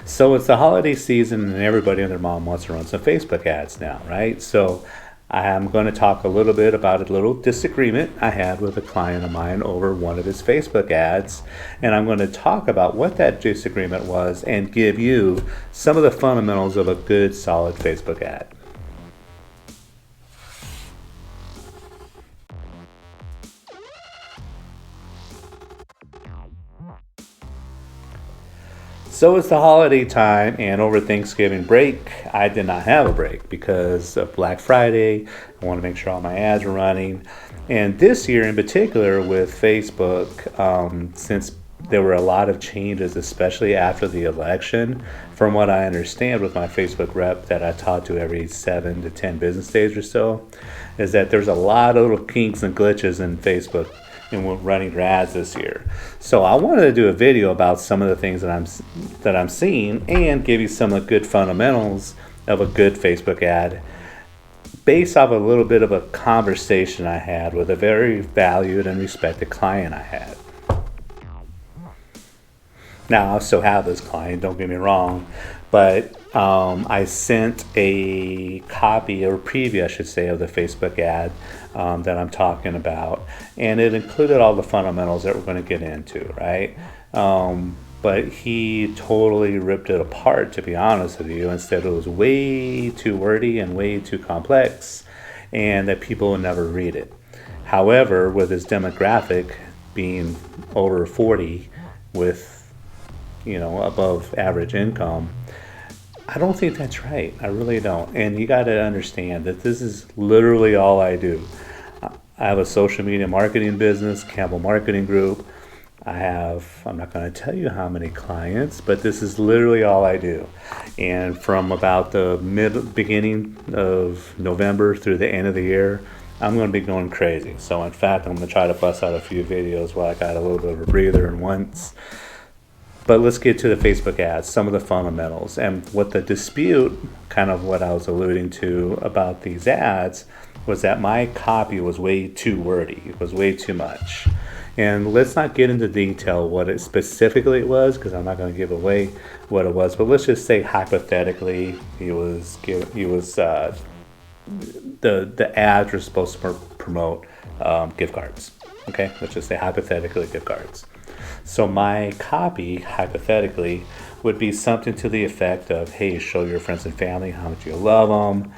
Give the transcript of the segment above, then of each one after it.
So it's the holiday season, and everybody and their mom wants to run some Facebook ads now, right? So I'm going to talk a little bit about a little disagreement I had with a client of mine over one of his Facebook ads. And I'm going to talk about what that disagreement was and give you some of the fundamentals of a good, solid Facebook ad. So it's the holiday time, and over Thanksgiving break, I did not have a break because of Black Friday. I want to make sure all my ads are running. And this year in particular with Facebook, since there were a lot of changes, especially after the election, from what I understand with my Facebook rep that I talk to every 7 to 10 business days or so, is that there's a lot of little kinks and glitches in Facebook and running your ads this year. So I wanted to do a video about some of the things that I'm seeing and give you some of the good fundamentals of a good Facebook ad based off a little bit of a conversation I had with a very valued and respected client I had. Now, I still have this client, don't get me wrong, but I sent a copy or preview, I should say, of the Facebook ad that I'm talking about, and it included all the fundamentals that we're going to get into, right? But he totally ripped it apart, to be honest with you. Instead, it was way too wordy and way too complex, and that people would never read it. However, with his demographic being over 40 with above average income, I don't think that's right. I really don't. And you got to understand that this is literally all I do. I have a social media marketing business, Campbell Marketing Group. I'm not going to tell you how many clients, but this is literally all I do. And from about the beginning of November through the end of the year, I'm going to be going crazy. So in fact, I'm going to try to bust out a few videos while I got a little bit of a breather and once. But let's get to the Facebook ads, some of the fundamentals. And what the dispute, kind of what I was alluding to about these ads, was that my copy was way too wordy. It was way too much. And let's not get into detail what it specifically was, because I'm not going to give away what it was. But let's just say hypothetically, the ads were supposed to promote gift cards. Okay, let's just say hypothetically gift cards. So my copy, hypothetically, would be something to the effect of, hey, show your friends and family how much you love them,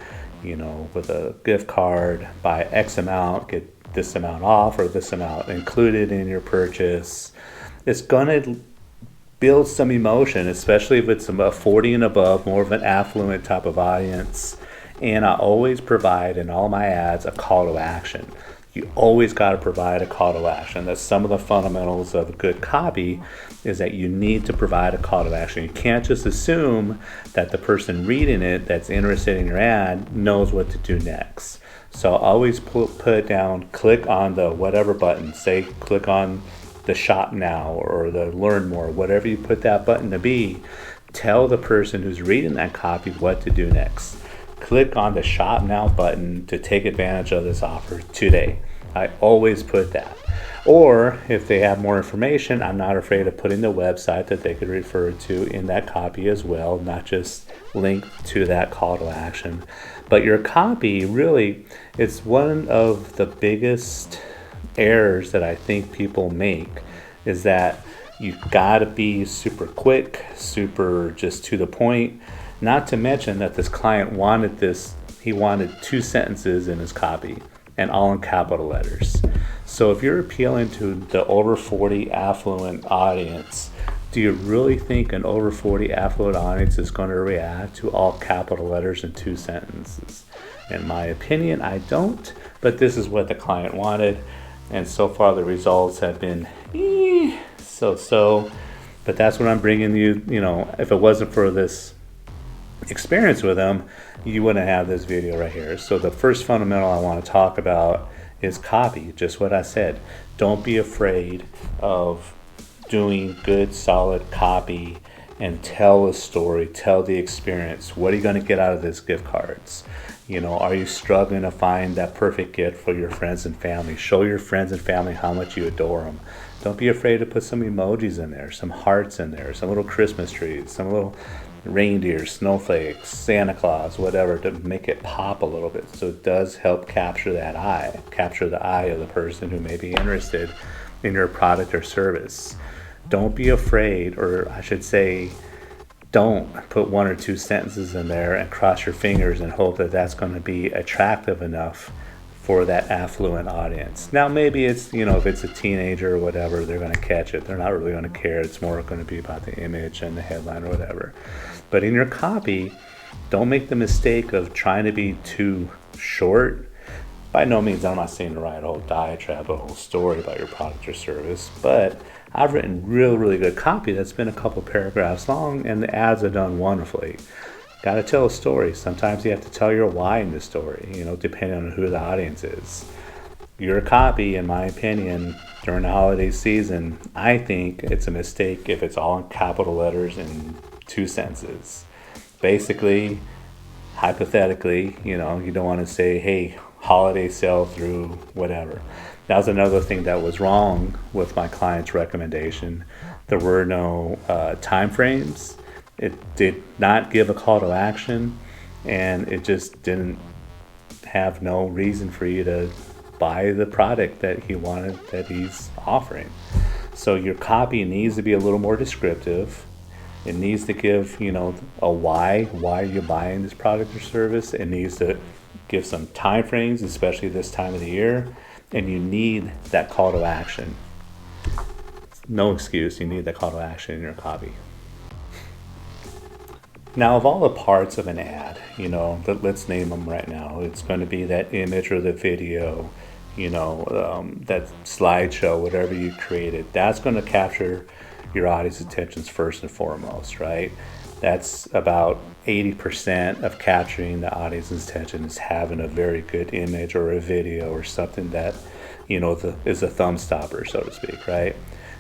with a gift card, buy X amount, get this amount off or this amount included in your purchase. It's going to build some emotion, especially if it's about 40 and above, more of an affluent type of audience. And I always provide in all my ads a call to action. You always got to provide a call to action. That's some of the fundamentals of a good copy, is that you need to provide a call to action. You can't just assume that the person reading it that's interested in your ad knows what to do next. So always put down, click on the whatever button. Say click on the shop now or the learn more, whatever you put that button to be. Tell the person who's reading that copy what to do next. Click on the shop now button to take advantage of this offer today. I always put that. Or if they have more information, I'm not afraid of putting the website that they could refer to in that copy as well, not just link to that call to action. But your copy really is one of the biggest errors that I think people make, is that you gotta be super quick, super just to the point. Not to mention that this client wanted this, he wanted 2 sentences in his copy and all in capital letters. So if you're appealing to the over 40 affluent audience, do you really think an over 40 affluent audience is going to react to all capital letters in 2 sentences? In my opinion, I don't, but this is what the client wanted. And so far the results have been so. But that's what I'm bringing you. If it wasn't for this experience with them, you wouldn't have this video right here. So the first fundamental I want to talk about is copy. Just what I said. Don't be afraid of doing good, solid copy and tell a story, tell the experience. What are you going to get out of these gift cards? Are you struggling to find that perfect gift for your friends and family? Show your friends and family how much you adore them. Don't be afraid to put some emojis in there, some hearts in there, some little Christmas trees, some little reindeer, snowflakes, Santa Claus, whatever, to make it pop a little bit. So it does help capture the eye of the person who may be interested in your product or service. Don't be afraid, or I should say, don't put 1 or 2 sentences in there and cross your fingers and hope that that's going to be attractive enough for that affluent audience. Now, maybe it's, if it's a teenager or whatever, they're going to catch it. They're not really going to care. It's more going to be about the image and the headline or whatever. But in your copy, don't make the mistake of trying to be too short. By no means, I'm not saying to write a whole diatribe, a whole story about your product or service, but I've written really good copy that's been a couple paragraphs long, and the ads are done wonderfully. Got to tell a story. Sometimes you have to tell your why in the story, depending on who the audience is. Your copy, in my opinion, during the holiday season, I think it's a mistake if it's all in capital letters in 2 sentences. Basically, hypothetically, you don't want to say, hey, holiday sale through whatever. That was another thing that was wrong with my client's recommendation. There were no time frames. It did not give a call to action, and it just didn't have no reason for you to buy the product that he's offering. So your copy needs to be a little more descriptive. It needs to give, a why you're buying this product or service. It needs to give some time frames, especially this time of the year, and you need that call to action. No excuse, you need that call to action in your copy. Now, of all the parts of an ad, let's name them right now. It's going to be that image or the video, that slideshow, whatever you created. That's going to capture your audience's attention first and foremost, right? That's about 80% of capturing the audience's attention is having a very good image or a video or something that, is a thumb stopper, so to speak, right?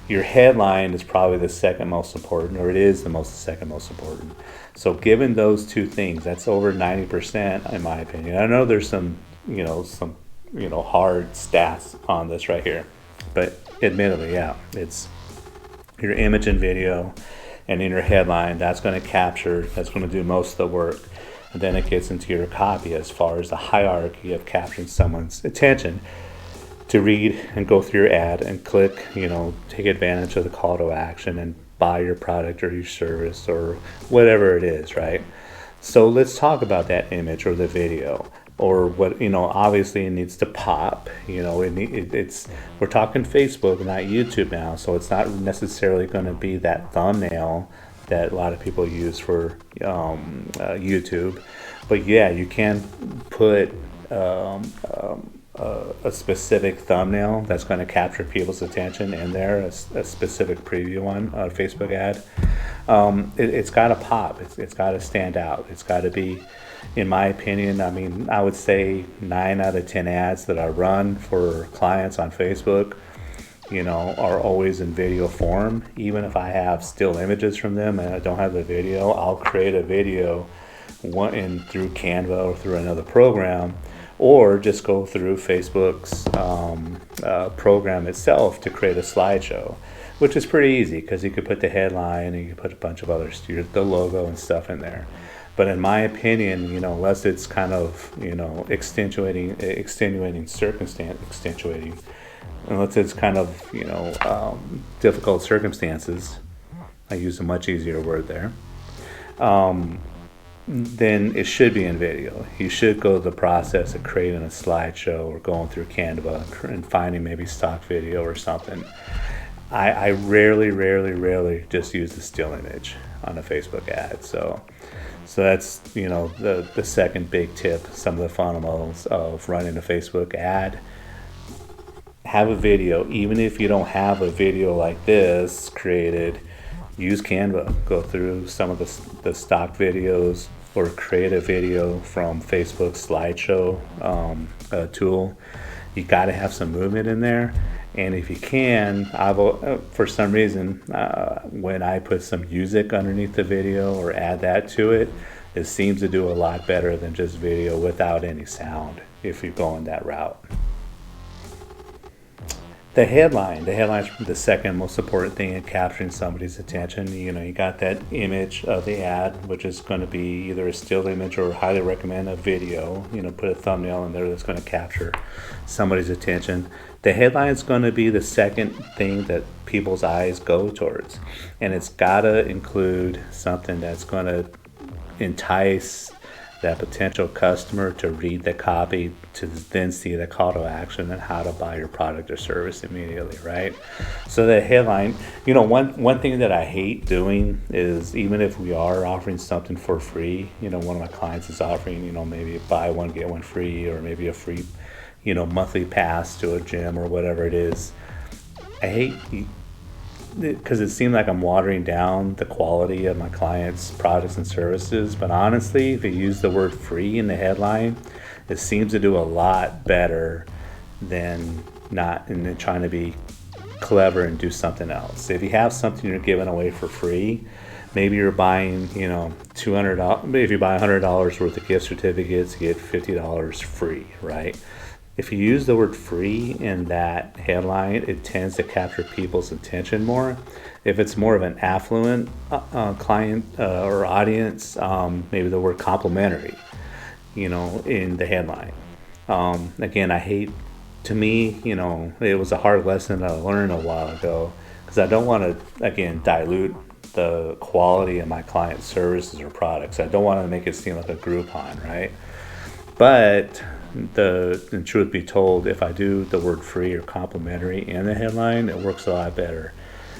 Your headline is probably the second most important, or it is the second most important. So given those 2 things, that's over 90% in my opinion. I know there's some hard stats on this right here, but admittedly, yeah, it's your image and video, and in your headline, that's going to do most of the work. And then it gets into your copy as far as the hierarchy of capturing someone's attention to read and go through your ad and click, take advantage of the call to action and buy your product or your service or whatever it is, right? So let's talk about that image or the video, or what, obviously it needs to pop. It's we're talking Facebook, not YouTube now, so it's not necessarily going to be that thumbnail that a lot of people use for YouTube. But yeah, you can put a specific thumbnail that's going to capture people's attention in there, a specific preview on a Facebook ad. It's got to pop. It's got to stand out. It's got to be, in my opinion, I would say 9 out of 10 ads that I run for clients on Facebook, are always in video form. Even if I have still images from them and I don't have the video, I'll create a video through Canva or through another program, or just go through Facebook's program itself to create a slideshow, which is pretty easy because you could put the headline and you could put a bunch of other the logo and stuff in there. But in my opinion, unless it's kind of, extenuating circumstance, unless it's kind of, difficult circumstances, I use a much easier word there, then it should be in video. You should go the process of creating a slideshow or going through Canva and finding maybe stock video or something. I rarely just use the still image on a Facebook ad. So that's, the second big tip, some of the fundamentals of running a Facebook ad. Have a video. Even if you don't have a video like this created, use Canva. Go through some of the stock videos or create a video from Facebook's slideshow tool. You got to have some movement in there. And if you can, for some reason, when I put some music underneath the video or add that to it, it seems to do a lot better than just video without any sound if you're going that route. The headline's the second most important thing in capturing somebody's attention. You got that image of the ad, which is going to be either a still image or highly recommend a video. Put a thumbnail in there that's going to capture somebody's attention. The headline's going to be the second thing that people's eyes go towards, and it's got to include something that's going to entice that potential customer to read the copy, to then see the call to action and how to buy your product or service immediately, right? So the headline, one thing that I hate doing is, even if we are offering something for free, one of my clients is offering, maybe buy one get one free, or maybe a free monthly pass to a gym or whatever it is. I hate, because it seemed like I'm watering down the quality of my clients' products and services. But honestly, if you use the word free in the headline, it seems to do a lot better than not, and then trying to be clever and do something else. If you have something you're giving away for free, maybe you're buying, $200. Maybe if you buy $100 worth of gift certificates, you get $50 free, right? If you use the word free in that headline, it tends to capture people's attention more. If it's more of an affluent client or audience, maybe the word complimentary, in the headline. Again, to me, it was a hard lesson I learned a while ago, because I don't want to, again, dilute the quality of my client services or products. I don't want to make it seem like a Groupon, right? But and truth be told, if I do the word free or complimentary in the headline, it works a lot better.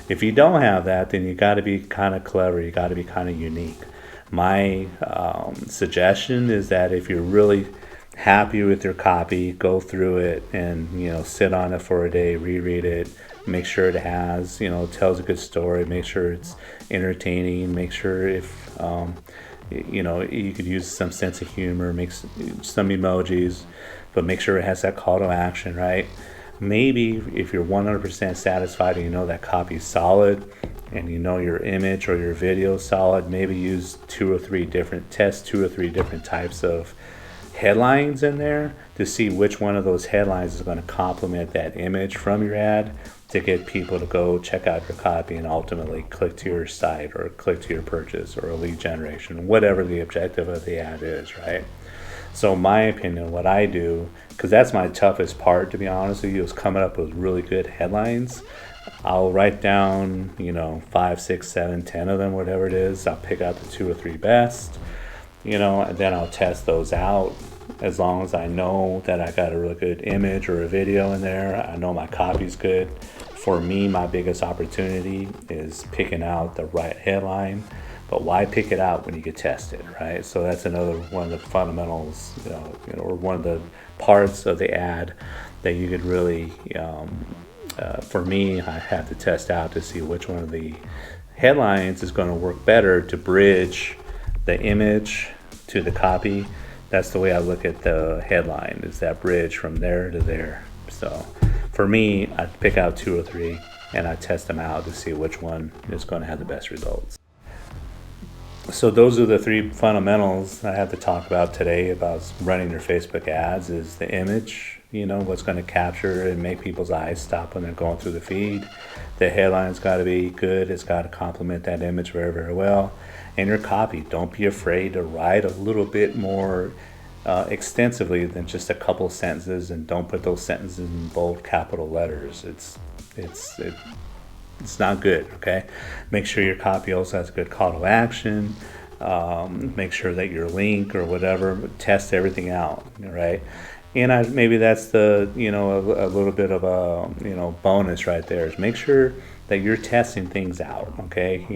If you don't have that, then you got to be kind of clever. You got to be kind of unique. My suggestion is that if you're really happy with your copy, go through it and sit on it for a day, reread it, make sure it has tells a good story, make sure it's entertaining, make sure if you could use some sense of humor, make some emojis, but make sure it has that call to action, right? Maybe if you're 100% satisfied and that copy is solid, and your image or your video is solid, maybe use test 2 or 3 different types of headlines in there to see which one of those headlines is going to complement that image from your ad, to get people to go check out your copy and ultimately click to your site or click to your purchase or a lead generation, whatever the objective of the ad is, right? So in my opinion, what I do, because that's my toughest part, to be honest with you, is coming up with really good headlines. I'll write down 5, 6, 7, 10 of them, whatever it is. I'll pick out the 2 or 3 best, and then I'll test those out. As long as I know that I got a really good image or a video in there, I know my copy's good. For me, my biggest opportunity is picking out the right headline. But why pick it out when you can test it, right? So that's another one of the fundamentals, or one of the parts of the ad that you could really, for me, I have to test out to see which one of the headlines is going to work better to bridge the image to the copy. That's the way I look at the headline, is that bridge from there to there. So for me, I pick out 2 or 3 and I test them out to see which one is going to have the best results. So those are the 3 fundamentals I have to talk about today about running your Facebook ads. Is the image, what's going to capture and make people's eyes stop when they're going through the feed. The headline's got to be good. It's got to complement that image very, very well. And your copy, don't be afraid to write a little bit more extensively than just a couple sentences, and don't put those sentences in bold capital letters. It's not good, okay? Make sure your copy also has a good call to action. Make sure that your link or whatever, test everything out, right? And maybe that's the, a little bit of a, bonus right there, is make sure that you're testing things out, okay?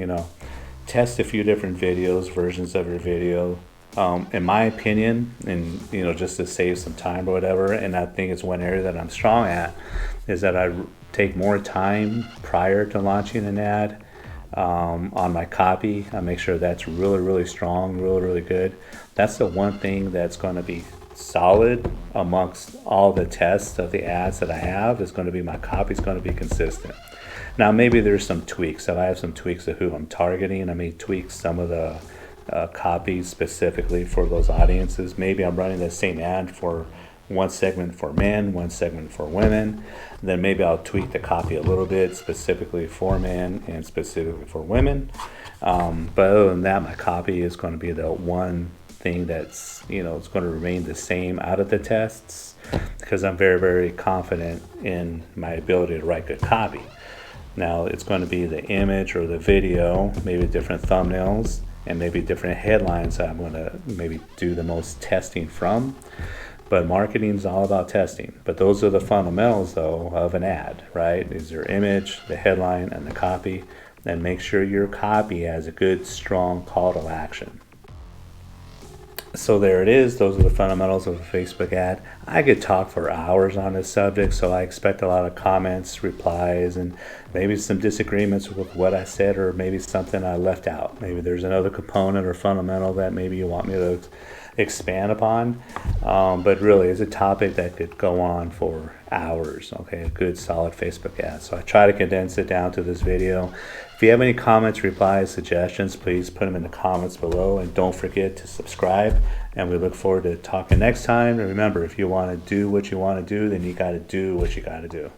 Test a few different versions of your video. In my opinion, and just to save some time or whatever, and I think it's one area that I'm strong at, is that I take more time prior to launching an ad on my copy. I make sure that's really, really strong, really, really good. That's the one thing that's going to be solid amongst all the tests of the ads that I have, is going to be my copy is going to be consistent. Now, maybe there's some tweaks. If I have some tweaks of who I'm targeting, I may tweak some of the copies specifically for those audiences. Maybe I'm running the same ad for one segment for men, one segment for women. Then maybe I'll tweak the copy a little bit specifically for men and specifically for women. But other than that, my copy is going to be the one thing that's, it's going to remain the same out of the tests, because I'm very, very confident in my ability to write good copy. Now, it's going to be the image or the video, maybe different thumbnails, and maybe different headlines that I'm going to maybe do the most testing from. But marketing is all about testing. But those are the fundamentals, though, of an ad, right? Is your image, the headline, and the copy. And make sure your copy has a good, strong call to action. So there it is. Those are the fundamentals of a Facebook ad. I could talk for hours on this subject, so I expect a lot of comments, replies, and maybe some disagreements with what I said, or maybe something I left out. Maybe there's another component or fundamental that maybe you want me to expand upon. But really, it's a topic that could go on for hours. Okay, a good solid Facebook ad. So I try to condense it down to this video. If you have any comments, replies, suggestions, please put them in the comments below, and don't forget to subscribe. And we look forward to talking next time. And remember, if you want to do what you want to do, then you got to do what you got to do.